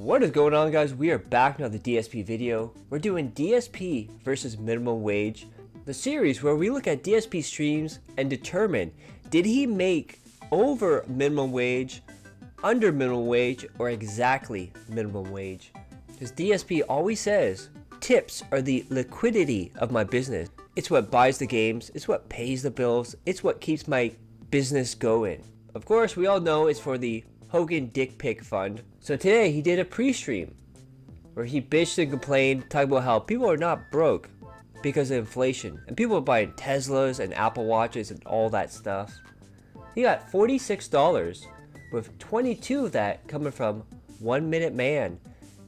What is going on, guys? We are back now with the DSP video. We're doing DSP versus minimum wage, the series where we look at DSP streams and determine, did he make over minimum wage, under minimum wage, or exactly minimum wage? Because DSP always says, tips are the liquidity of my business. It's what buys the games, it's what pays the bills, it's what keeps my business going. Of course, we all know it's for the Hogan Dick Pic Fund. So today he did a pre-stream where he bitched and complained, talking about how people are not broke because of inflation and people are buying Teslas and Apple Watches and all that stuff. He got $46 with 22 of that coming from 1 Minute Man,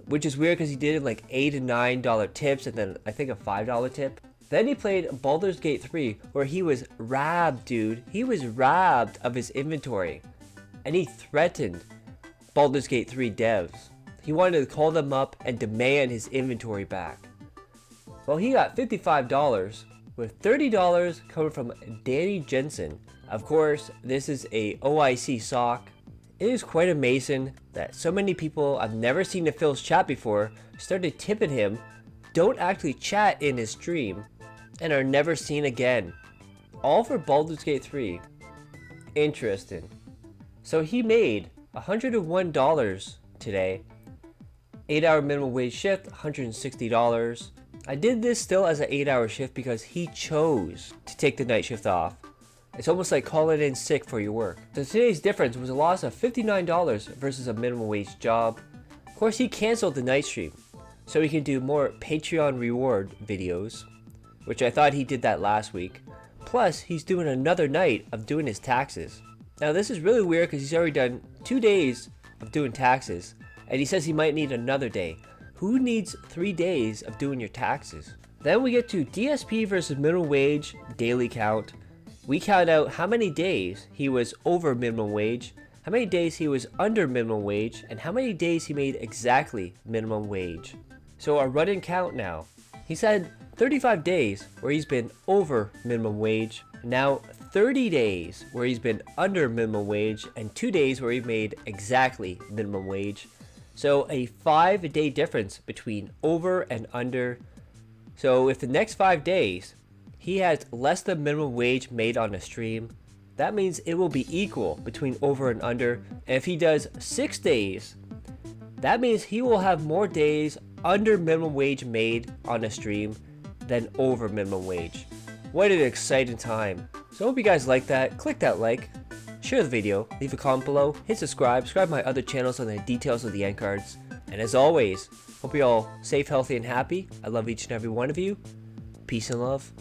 which is weird because he did like $8 and $9 tips and then I think a $5 tip. Then he played Baldur's Gate 3 where he was robbed, dude. He was robbed of his inventory. And he threatened Baldur's Gate 3 devs. He wanted to call them up and demand his inventory back. Well, he got $55 with $30 coming from Danny Jensen. Of course, this is a OIC sock. It is quite amazing that so many people I've never seen in Phil's chat before started tipping him, don't actually chat in his stream, and are never seen again. All for Baldur's Gate 3. Interesting. So he made $101 today. 8-hour minimum wage shift, $160. I did this still as an 8-hour shift because he chose to take the night shift off. It's almost like calling in sick for your work. So today's difference was a loss of $59 versus a minimum wage job. Of course, he canceled the night stream so he can do more Patreon reward videos, which I thought he did that last week. Plus, he's doing another night of doing his taxes. Now this is really weird because he's already done 2 days of doing taxes and he says he might need another day. Who needs 3 days of doing your taxes? Then we get to DSP versus minimum wage daily count. We count out how many days he was over minimum wage, how many days he was under minimum wage, and how many days he made exactly minimum wage. So our run-in count now. He's had 35 days where he's been over minimum wage, now 30 days where he's been under minimum wage, and 2 days where he made exactly minimum wage. So a 5-day difference between over and under. So if the next 5 days he has less than minimum wage made on a stream, that means it will be equal between over and under. And if he does 6 days, that means he will have more days under minimum wage made on a stream than over minimum wage. What an exciting time. So I hope you guys like that. Click that like, share the video, leave a comment below, hit subscribe to my other channels on the details of the end cards. And as always, hope you're all safe, healthy, and happy. I love each and every one of you. Peace and love.